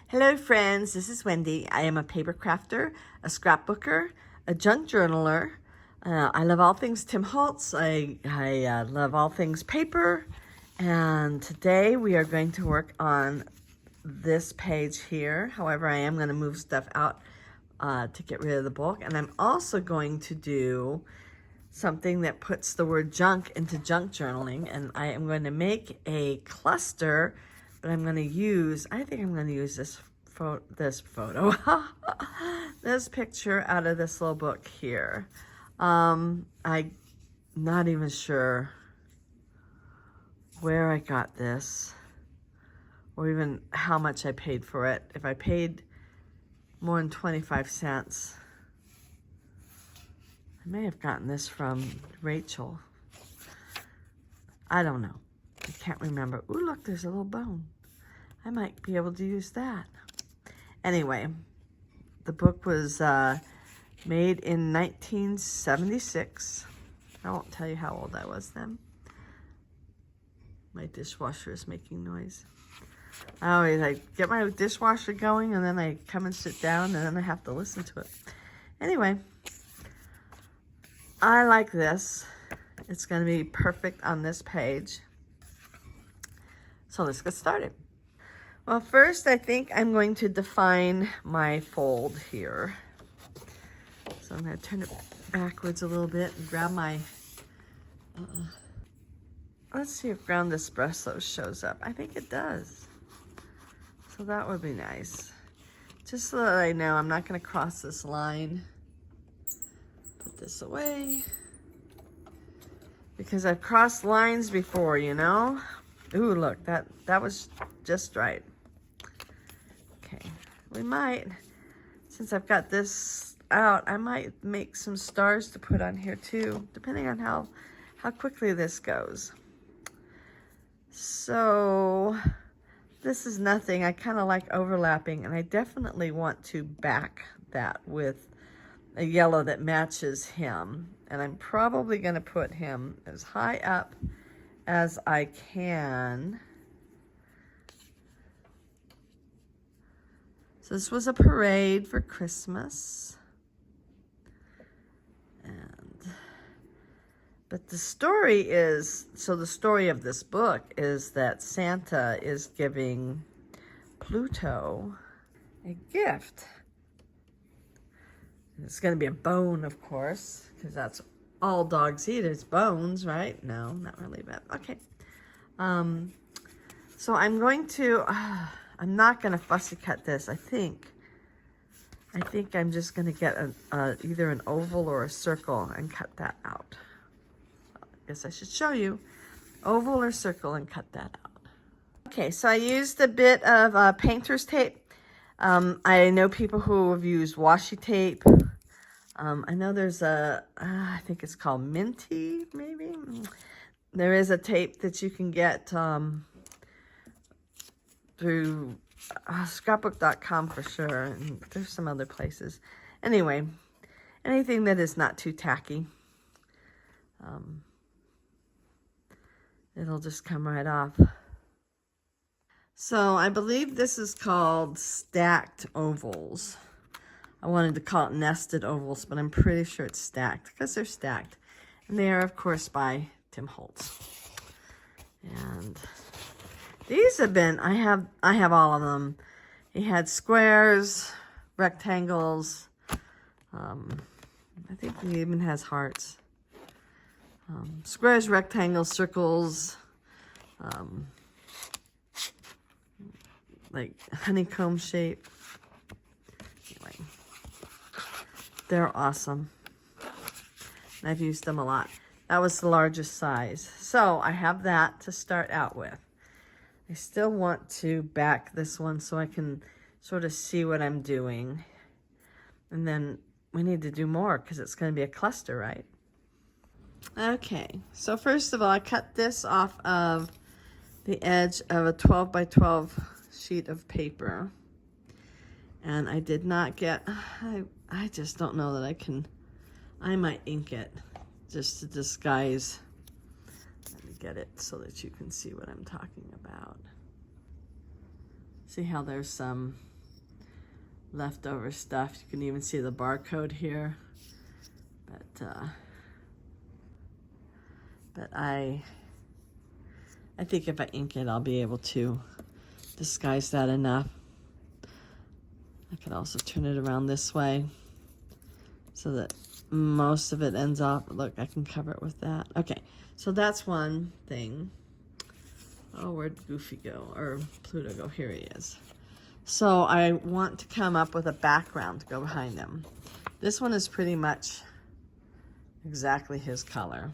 Hello friends, this is Wendy. I am a paper crafter, a scrapbooker, a junk journaler. I love all things Tim Holtz. I love all things paper. And today we are going to work on this page here. However, I am going to move stuff out to get rid of the bulk. And I'm also going to do something that puts the word junk into junk journaling. And I am going to make a cluster, but I'm going to use, I think I'm going to use this photo, this picture out of this little book here. I'm not even sure where I got this or even how much I paid for it. If I paid more than 25 cents, I may have gotten this from Rachel. I don't know. I can't remember. Ooh, look, there's a little bone. I might be able to use that. Anyway, the book was made in 1976. I won't tell you how old I was then. My dishwasher is making noise. I get my dishwasher going and then I come and sit down and then I have to listen to it. Anyway, I like this. It's going to be perfect on this page. So let's get started. Well, first I think I'm going to define my fold here. So I'm going to turn it backwards a little bit and grab my, let's see if Ground Espresso shows up. I think it does. So that would be nice. Just so that I know I'm not going to cross this line. Put this away. Because I've crossed lines before, you know. Ooh, look, that was just right. Okay, we might, since I've got this out, I might make some stars to put on here too, depending on how quickly this goes. So this is nothing. I kind of like overlapping, and I definitely want to back that with a yellow that matches him. And I'm probably going to put him as high up as I can. So this was a parade for Christmas. But the story is, so the story of this book is that Santa is giving Pluto a gift. It's going to be a bone, of course, because that's all dogs eat is bones, right? No, not really, but okay. So I'm going to, I'm not going to fussy cut this. I think I'm just going to get either an oval or a circle and cut that out. I guess I should show you oval or circle and cut that out. Okay, so I used a bit of painter's tape. I know people who have used washi tape. I know there's I think it's called Minty, maybe. There is a tape that you can get through scrapbook.com for sure, and there's some other places. Anyway, anything that is not too tacky. It'll just come right off. So I believe this is called stacked ovals. I wanted to call it nested ovals, but I'm pretty sure it's stacked because they're stacked. And they are, of course, by Tim Holtz. And these have been, I have all of them. He had squares, rectangles. I think he even has hearts. Squares, rectangles, circles, like honeycomb shape. Anyway, they're awesome. And I've used them a lot. That was the largest size. So I have that to start out with. I still want to back this one so I can sort of see what I'm doing. And then we need to do more because it's going to be a cluster, right? Okay, so first of all, I cut this off of the edge of a 12 by 12 sheet of paper. And I did not get, I just don't know that I might ink it just to disguise. Let me get it so that you can see what I'm talking about. See how there's some leftover stuff. You can even see the barcode here. But I think if I ink it, I'll be able to disguise that enough. I could also turn it around this way so that most of it ends up. Look, I can cover it with that. Okay, so that's one thing. Oh, where'd Goofy go? Or Pluto go? Here he is. So I want to come up with a background to go behind him. This one is pretty much exactly his color.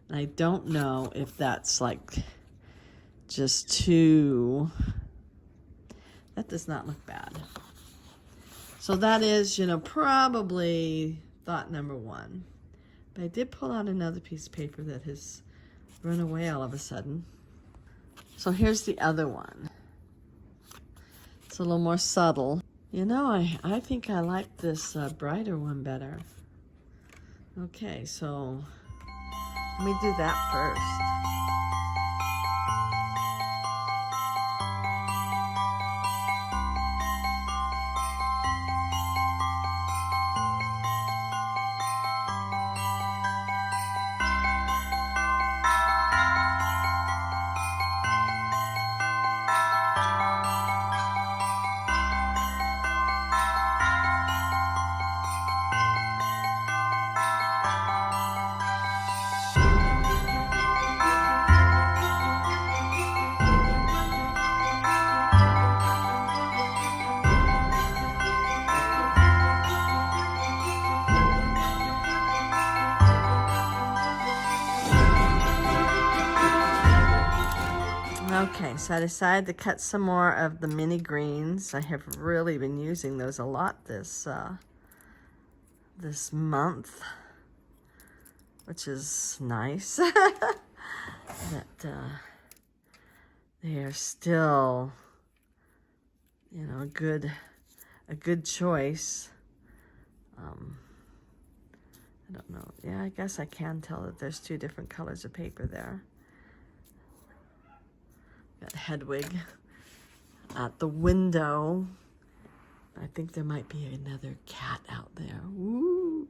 And I don't know if that's like just too... That does not look bad. So that is, you know, probably thought number one. But I did pull out another piece of paper that has run away all of a sudden. So here's the other one. It's a little more subtle. You know, I think I like this brighter one better. Okay, so let me do that first. Okay, so I decided to cut some more of the mini greens. I have really been using those a lot this month, which is nice. That they are still, you know, a good choice. I don't know. Yeah, I guess I can tell that there's two different colors of paper there. Got Hedwig at the window. I think there might be another cat out there. Woo!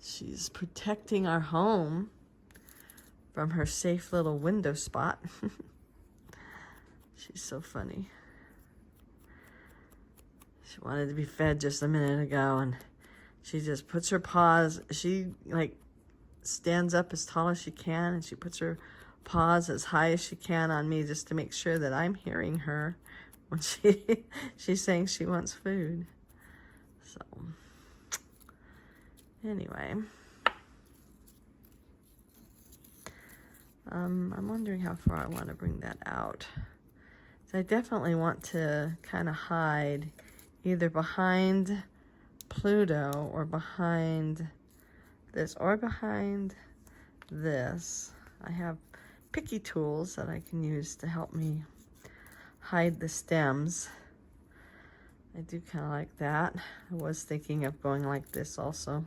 She's protecting our home from her safe little window spot. She's so funny. She wanted to be fed just a minute ago, and she just puts her paws, she like stands up as tall as she can, and she puts her paws as high as she can on me just to make sure that I'm hearing her when she's saying she wants food. So anyway, I'm wondering how far I want to bring that out. So I definitely want to kind of hide either behind Pluto or behind this or behind this. I have picky tools that I can use to help me hide the stems. I do kind of like that. I was thinking of going like this also.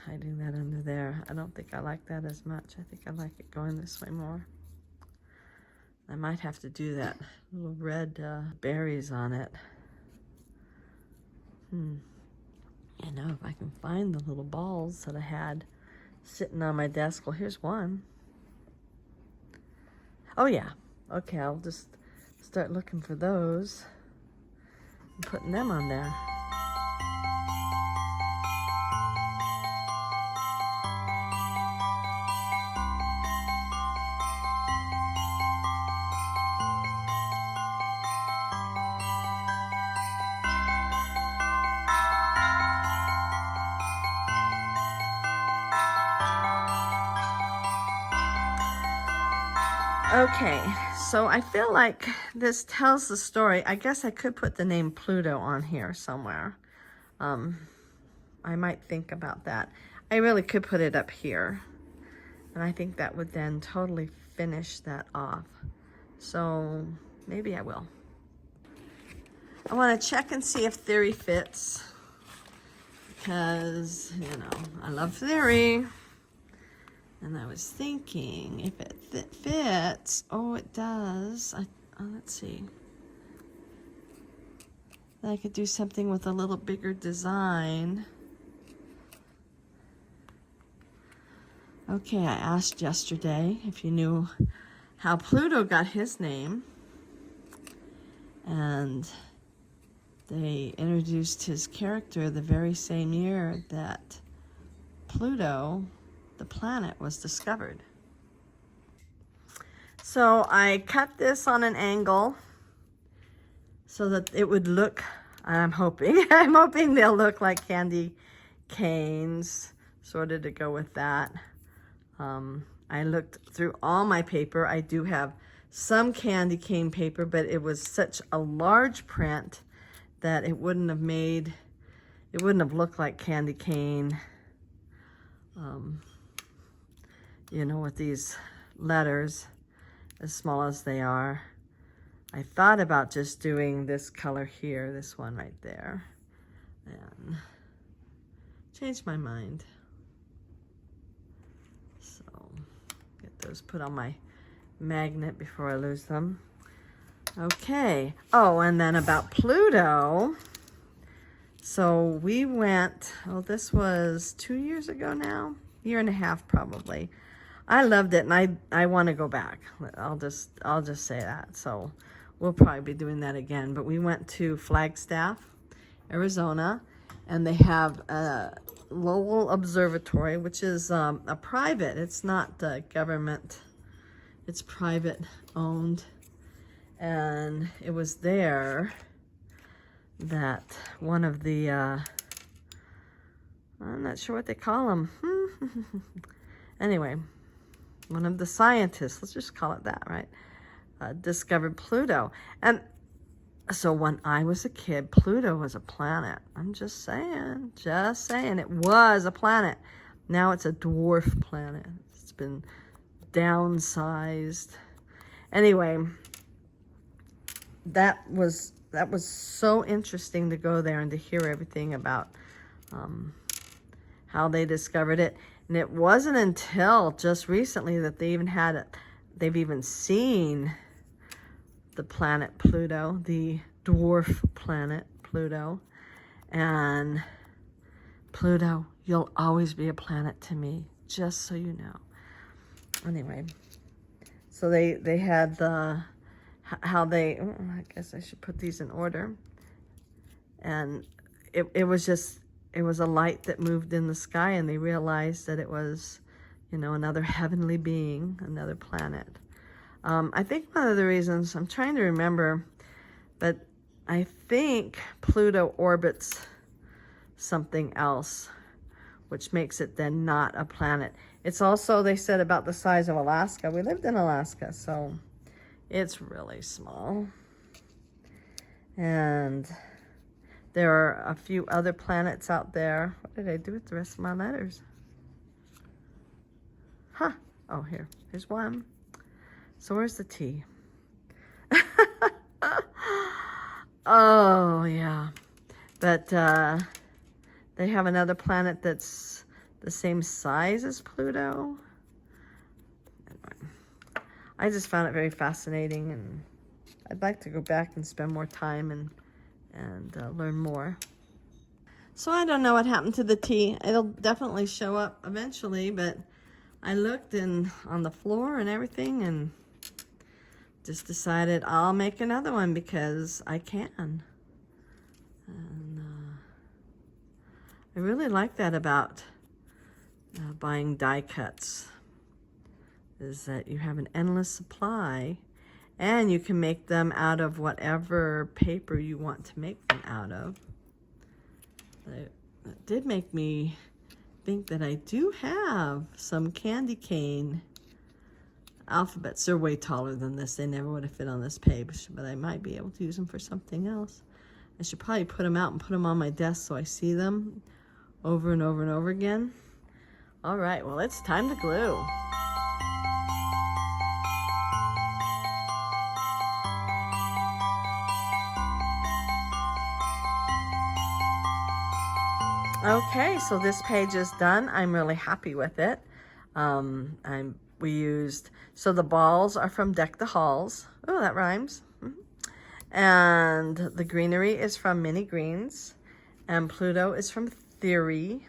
Hiding that under there. I don't think I like that as much. I think I like it going this way more. I might have to do that. Little red berries on it. You know, if I can find the little balls that I had sitting on my desk. Well, here's one. Oh yeah, okay, I'll just start looking for those and putting them on there. Okay, so I feel like this tells the story. I guess I could put the name Pluto on here somewhere. I might think about that. I really could put it up here. And I think that would then totally finish that off. So maybe I will. I want to check and see if theory fits. Because, you know, I love theory. And I was thinking if it fits. Oh, it does. Let's see. I could do something with a little bigger design. Okay, I asked yesterday if you knew how Pluto got his name. And they introduced his character the very same year that Pluto, the planet, was discovered. So I cut this on an angle so that it would look, I'm hoping they'll look like candy canes, sort of to go with that. I looked through all my paper. I do have some candy cane paper, but it was such a large print that it wouldn't have looked like candy cane, you know, with these letters as small as they are. I thought about just doing this color here, this one right there, and changed my mind. So get those put on my magnet before I lose them. Okay. Oh, and then about Pluto. So we went, oh, this was 2 years ago now, year and a half probably. I loved it, and I want to go back. I'll just say that. So we'll probably be doing that again. But we went to Flagstaff, Arizona, and they have a Lowell Observatory, which is a private. It's not government. It's private owned. And it was there that one of the, I'm not sure what they call them. Anyway, one of the scientists, let's just call it that, right? Discovered Pluto. And so when I was a kid, Pluto was a planet. I'm just saying, it was a planet. Now it's a dwarf planet. It's been downsized. Anyway, that was so interesting to go there and to hear everything about how they discovered it. And it wasn't until just recently that they even had it. They've even seen the planet Pluto, the dwarf planet Pluto. And Pluto, you'll always be a planet to me, just so you know. Anyway, so they had the, how they, oh, I guess I should put these in order. And it was just, it was a light that moved in the sky, and they realized that it was, you know, another heavenly being, another planet. I think one of the reasons, I'm trying to remember, but I think Pluto orbits something else, which makes it then not a planet. It's also, they said, about the size of Alaska. We lived in Alaska, so it's really small. And there are a few other planets out there. What did I do with the rest of my letters? Huh. Oh, here's one. So where's the T? Oh, yeah. But they have another planet that's the same size as Pluto. I just found it very fascinating, and I'd like to go back and spend more time and learn more. So I don't know what happened to the T. It'll definitely show up eventually, but I looked on the floor and everything, and just decided I'll make another one because I can. And I really like that about buying die cuts, is that you have an endless supply, and you can make them out of whatever paper you want to make them out of. It did make me think that I do have some candy cane alphabets. They're way taller than this. They never would have fit on this page, but I might be able to use them for something else. I should probably put them out and put them on my desk so I see them over and over and over again. All right, well, it's time to glue. Okay, so this page is done. I'm really happy with it. We used, so the balls are from Deck the Halls. Oh, that rhymes. And the greenery is from Mini Greens. And Pluto is from Theory.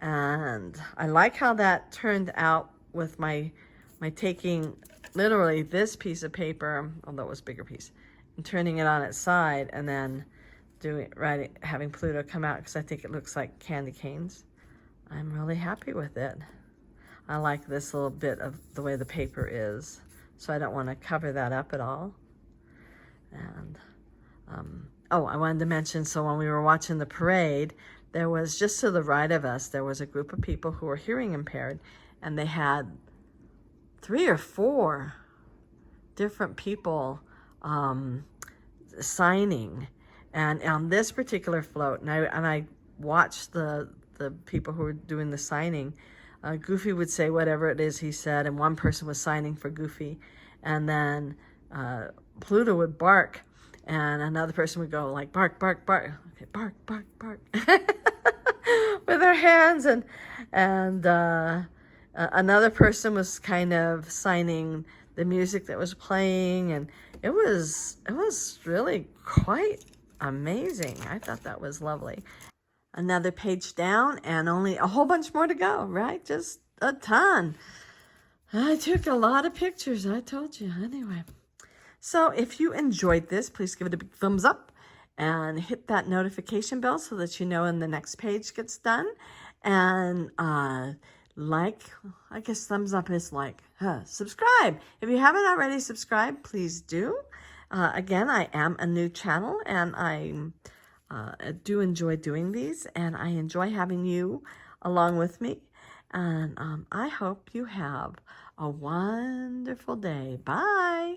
And I like how that turned out with my taking literally this piece of paper, although it was a bigger piece, and turning it on its side, and then having Pluto come out, because I think it looks like candy canes. I'm really happy with it. I like this little bit of the way the paper is, so I don't want to cover that up at all. And oh, I wanted to mention, so when we were watching the parade, there was just to the right of us, there was a group of people who were hearing impaired, and they had 3 or 4 different people signing. And on this particular float, and I watched the people who were doing the signing, Goofy would say whatever it is he said, and one person was signing for Goofy, and then Pluto would bark, and another person would go like bark, bark, bark, okay, bark, bark, bark, with their hands, and another person was kind of signing the music that was playing, and it was really quite amazing. I thought that was lovely. Another page down, and only a whole bunch more to go, right? Just a ton. I took a lot of pictures, I told you. Anyway, so if you enjoyed this, please give it a big thumbs up and hit that notification bell so that you know when the next page gets done. And like, I guess thumbs up is like, subscribe. If you haven't already subscribed, please do. Again, I am a new channel, and I do enjoy doing these, and I enjoy having you along with me. And I hope you have a wonderful day. Bye.